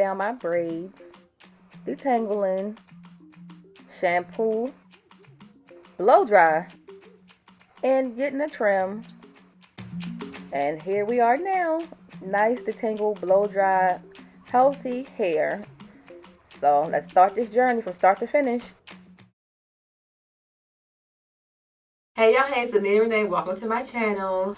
down my braids, detangling, shampoo, blow dry, and getting a trim. And here we are now. Nice detangle, blow dry, healthy hair. So let's start this journey from start to finish. Hey y'all, hey, it's Amia Renee. Welcome to my channel.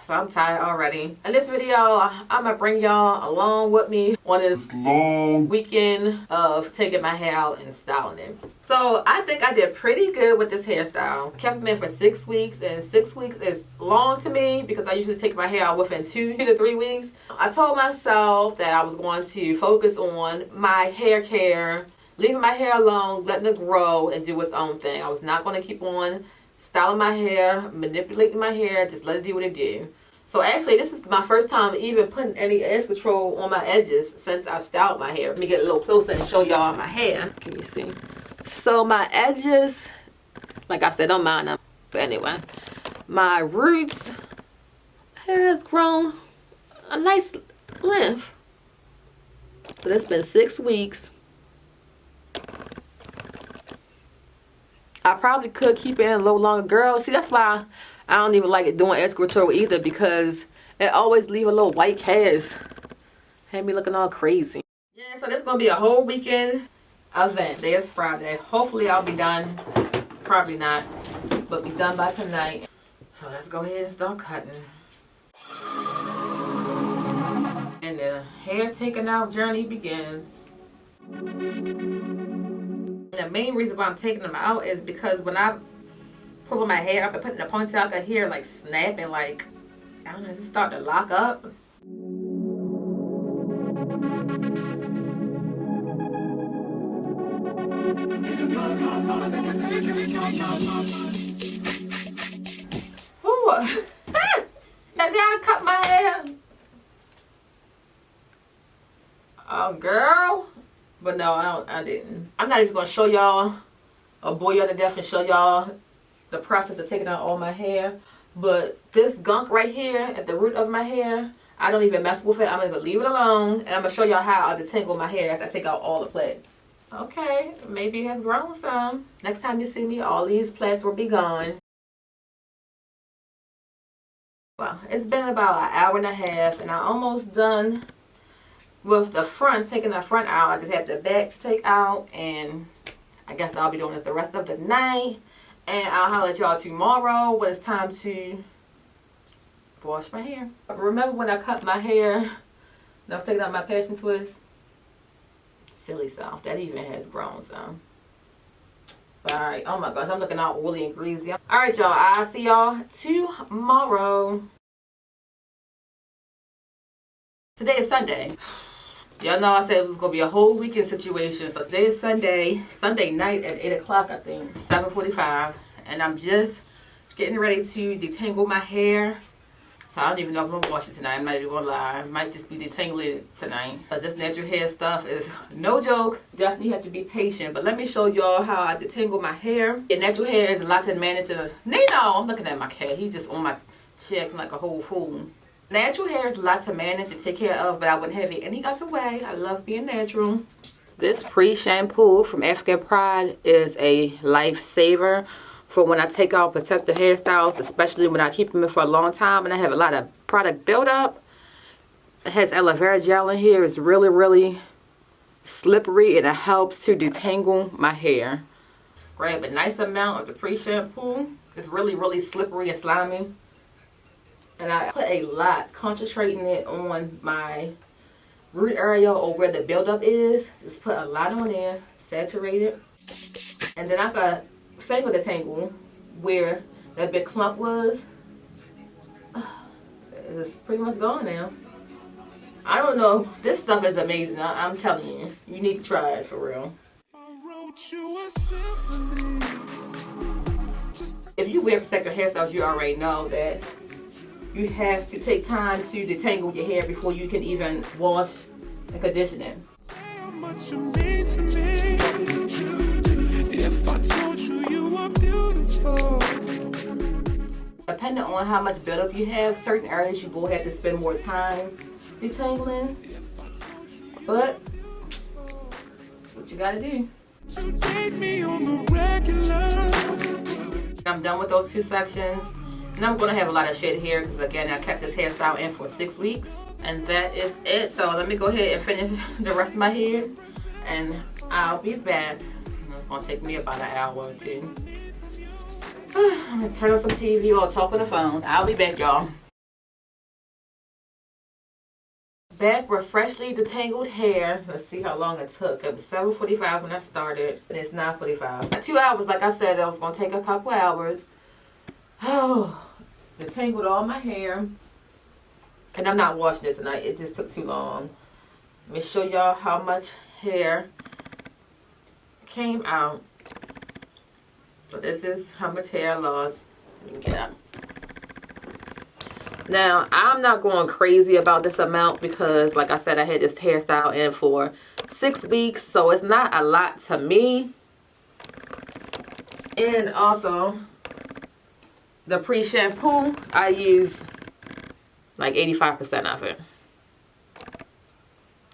So I'm tired already. In this video, I'm gonna bring y'all along with me on this long weekend of taking my hair out and styling it. So I think I did pretty good with this hairstyle. Kept them in for 6 weeks, and 6 weeks is long to me because I usually take my hair out within 2 to 3 weeks. I told myself that I was going to focus on my hair care, leaving my hair alone, letting it grow and do its own thing. I was not going to keep on styling my hair, manipulating my hair, just let it do what it do. So actually, this is my first time even putting any edge control on my edges since I styled my hair. Let me get a little closer and show y'all my hair. Can you see? So my edges, like I said, don't mind them. But anyway, my roots hair has grown a nice length. But it's been 6 weeks. I probably could keep it in a little longer, girl. See, that's why I don't even like it doing edge control either, because it always leave a little white cast. Had me looking all crazy. Yeah, so this is gonna be a whole weekend event. Today is Friday. Hopefully I'll be done. Probably not, but be done by tonight. So let's go ahead and start cutting. And the hair taking out journey begins. The main reason why I'm taking them out is because when I pull my hair up and put it in a ponytail, I can hear like snapping, like, I don't know, it's starting to lock up. Ooh. Now did I cut my hair? Oh, girl. But no, I didn't. I'm not even going to show y'all or bore y'all to death and show y'all the process of taking out all my hair. But this gunk right here at the root of my hair, I don't even mess with it. I'm going to leave it alone. And I'm going to show y'all how I detangle my hair after I take out all the plaits. Okay, maybe it has grown some. Next time you see me, all these plaits will be gone. Well, it's been about an hour and a half and I'm almost done with the front, taking the front out. I just have the back to take out, and I guess I'll be doing this the rest of the night. And I'll holler at y'all tomorrow when it's time to wash my hair. Remember when I cut my hair and I was taking out my passion twist? Silly self. That even has grown some. Alright, oh my gosh, I'm looking all oily and greasy. Alright y'all, I'll see y'all tomorrow. Today is Sunday. Y'all know I said it was going to be a whole weekend situation. So today is Sunday night at 8 o'clock, I think, 7:45. And I'm just getting ready to detangle my hair. So I don't even know if I'm going to wash it tonight. I'm not even going to lie. I might just be detangling it tonight. Because this natural hair stuff is no joke. Definitely have to be patient. But let me show y'all how I detangle my hair. Yeah, natural hair is a lot to manage. Nino, I'm looking at my cat. He just on my cheek like a whole fool. Natural hair is a lot to manage and take care of, but I wouldn't have it any other way. I love being natural. This pre-shampoo from African Pride is a lifesaver for when I take out protective hairstyles, especially when I keep them in for a long time and I have a lot of product buildup. It has aloe vera gel in here. It's really, really slippery and it helps to detangle my hair. Grab a nice amount of the pre-shampoo. It's really, really slippery and slimy. And I put a lot, concentrating it on my root area or where the buildup is. Just put a lot on there, saturate it. And then I got finger detangle where that big clump was. It's pretty much gone now. I don't know. This stuff is amazing. I'm telling you. You need to try it for real. If you wear protective hairstyles, you already know that you have to take time to detangle your hair before you can even wash and condition it. Depending on how much buildup you have, certain areas you will have to spend more time detangling. But you gotta do. I'm done with those 2 sections. And I'm going to have a lot of shit here because, again, I kept this hairstyle in for 6 weeks. And that is it. So let me go ahead and finish the rest of my hair. And I'll be back. It's going to take me about an hour or 2. I'm going to turn on some TV or talk on the phone. I'll be back, y'all. Back with freshly detangled hair. Let's see how long it took. It was 7:45 when I started. And it's 9:45. 2 hours, like I said, it was going to take a couple hours. Oh, detangled all my hair. And I'm not washing it tonight. It just took too long. Let me show y'all how much hair came out. So this is how much hair I lost. Let me get up. Now, I'm not going crazy about this amount because, like I said, I had this hairstyle in for 6 weeks. So it's not a lot to me. And also, the pre-shampoo, I use like 85% of it.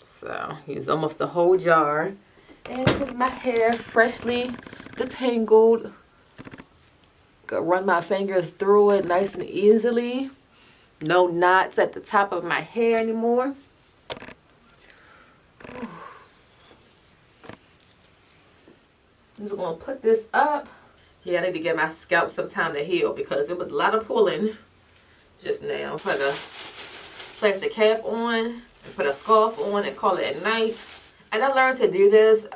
So, use almost the whole jar. And this is my hair freshly detangled. Go run my fingers through it nice and easily. No knots at the top of my hair anymore. I'm just going to put this up. Yeah, I need to give my scalp some time to heal because it was a lot of pulling just now. Put a plastic cap on and put a scarf on and call it a night. And I learned to do this,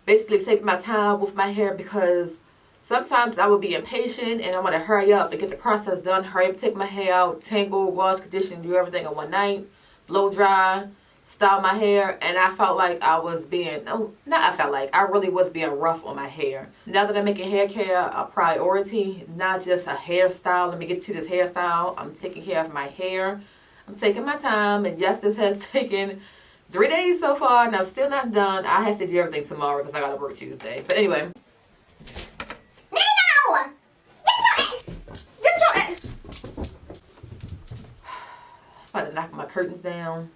basically take my time with my hair because sometimes I would be impatient and I want to hurry up and get the process done. Hurry up, take my hair out, tangle, wash, condition, do everything in one night, blow dry, style my hair. And I felt like I was being, I really was being rough on my hair. Now that I'm making hair care a priority, not just a hairstyle, let me get to this hairstyle. I'm taking care of my hair. I'm taking my time. And yes, this has taken 3 days so far and I'm still not done. I have to do everything tomorrow because I got to work Tuesday. But anyway. About to knock my curtains down.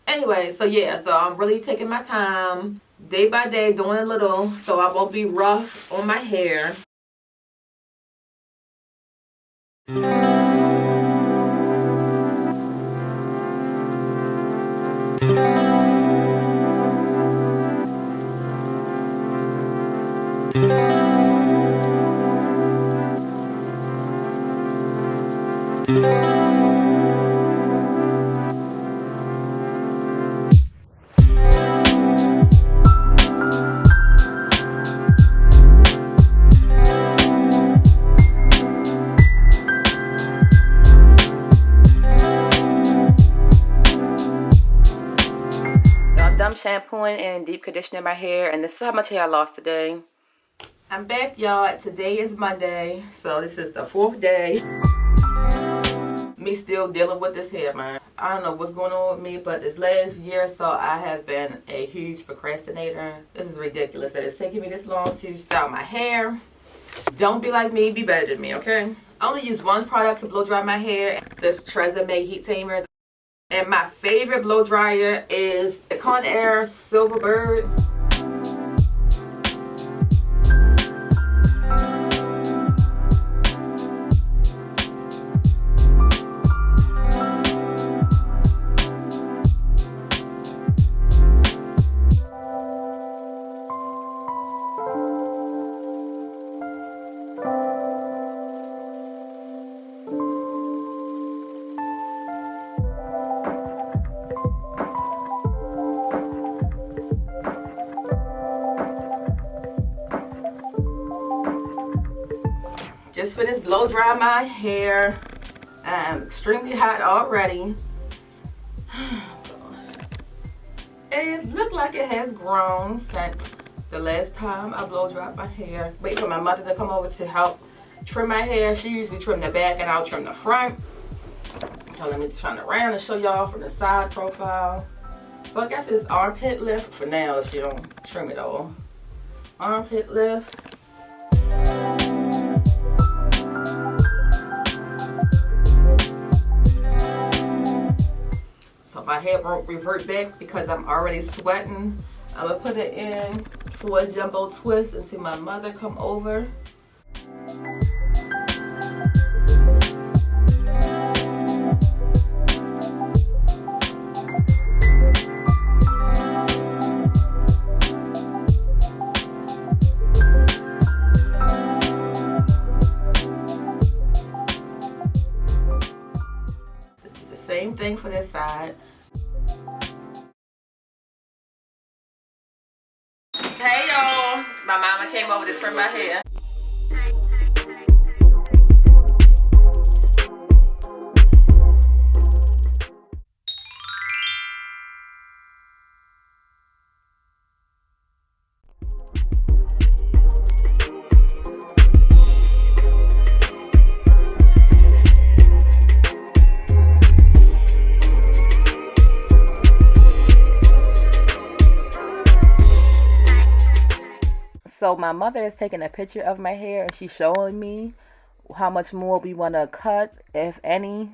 Anyway, so yeah, so I'm really taking my time day by day, doing a little so I won't be rough on my hair. Shampooing and deep conditioning my hair, and this is how much hair I lost today. I'm back, y'all. Today is Monday, so this is the 4th day. Me still dealing with this hair, man. I don't know what's going on with me, but this last year or so I have been a huge procrastinator. This is ridiculous that it's taking me this long to style my hair. Don't be like me, be better than me, okay? I only use one product to blow dry my hair. It's this TRESemmé heat tamer. And my favorite blow dryer is the Conair Silverbird. Just finished blow dry my hair. I'm extremely hot already. It looked like it has grown since the last time I blow dried my hair. Wait for my mother to come over to help trim my hair. She usually trim the back and I'll trim the front. So let me turn around and show y'all from the side profile. So I guess it's armpit lift for now if you don't trim it all. Armpit lift. So my my hair won't revert back because I'm already sweating. I'm gonna put it in for a jumbo twist until my mother come over. Same thing for this side. Hey y'all, my mama came over to trim my hair. So my mother is taking a picture of my hair and she's showing me how much more we want to cut, if any.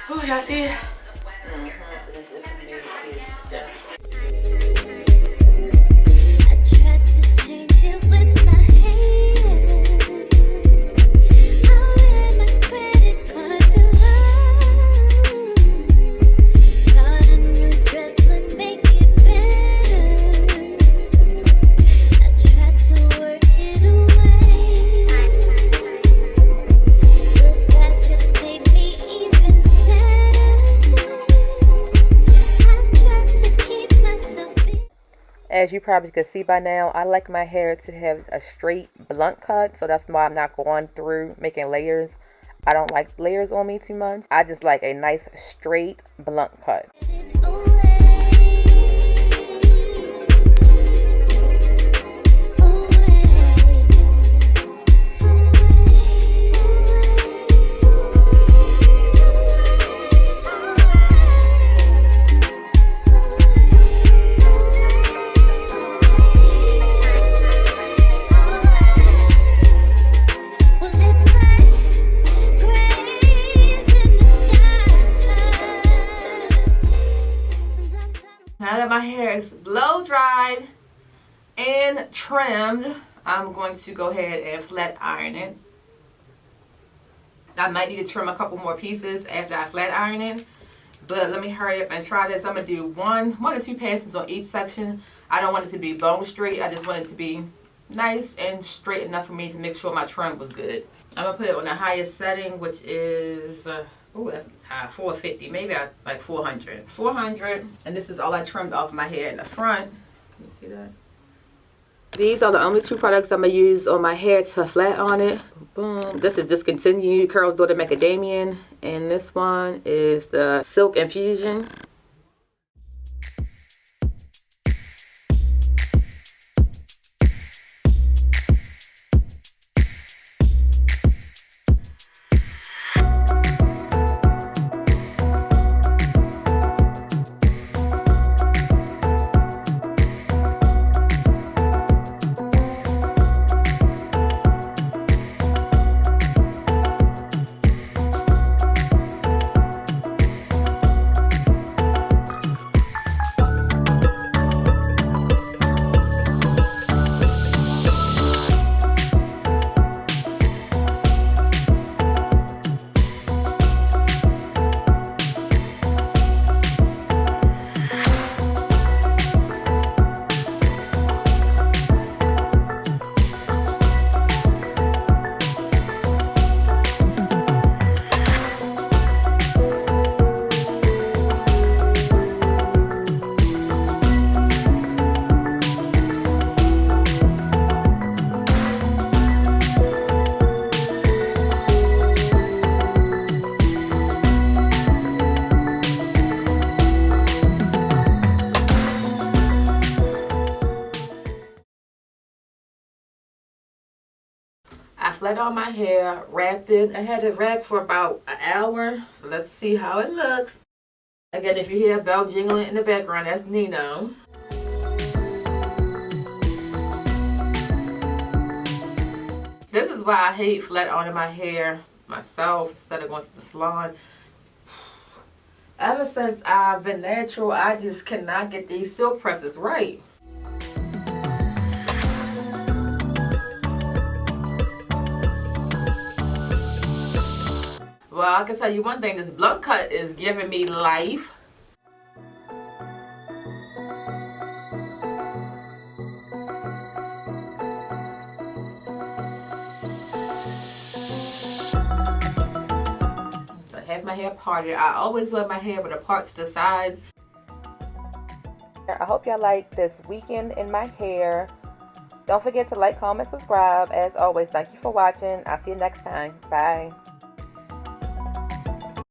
Oh, y'all see it? As you probably could see by now, I like my hair to have a straight blunt cut, so that's why I'm not going through making layers. I don't like layers on me too much. I just like a nice straight blunt cut. Now that my hair is blow dried and trimmed, I'm going to go ahead and flat iron it. I might need to trim a couple more pieces after I flat iron it, but let me hurry up and try this. I'm going to do one or two passes on each section. I don't want it to be bone straight. I just want it to be nice and straight enough for me to make sure my trim was good. I'm going to put it on the highest setting, which is... oh, that's high, 450, maybe like 400. 400, and this is all I trimmed off my hair in the front. Can you see that? These are the only two products I'm going to use on my hair to flat on it. Boom. This is discontinued, Curls Daughter Macadamian, and this one is the Silk Infusion. I flat on my hair, wrapped it. I had it wrapped for about an hour. So let's see how it looks. Again, if you hear a bell jingling in the background, that's Nino. why I hate flat ironing my hair myself instead of going to the salon. Ever since I've been natural, I just cannot get these silk presses right. Well, I can tell you one thing, this blunt cut is giving me life. I have my hair parted. I always wear my hair with a part to the side. I hope y'all like this weekend in my hair. Don't forget to like, comment, subscribe. As always, thank you for watching. I'll see you next time. Bye.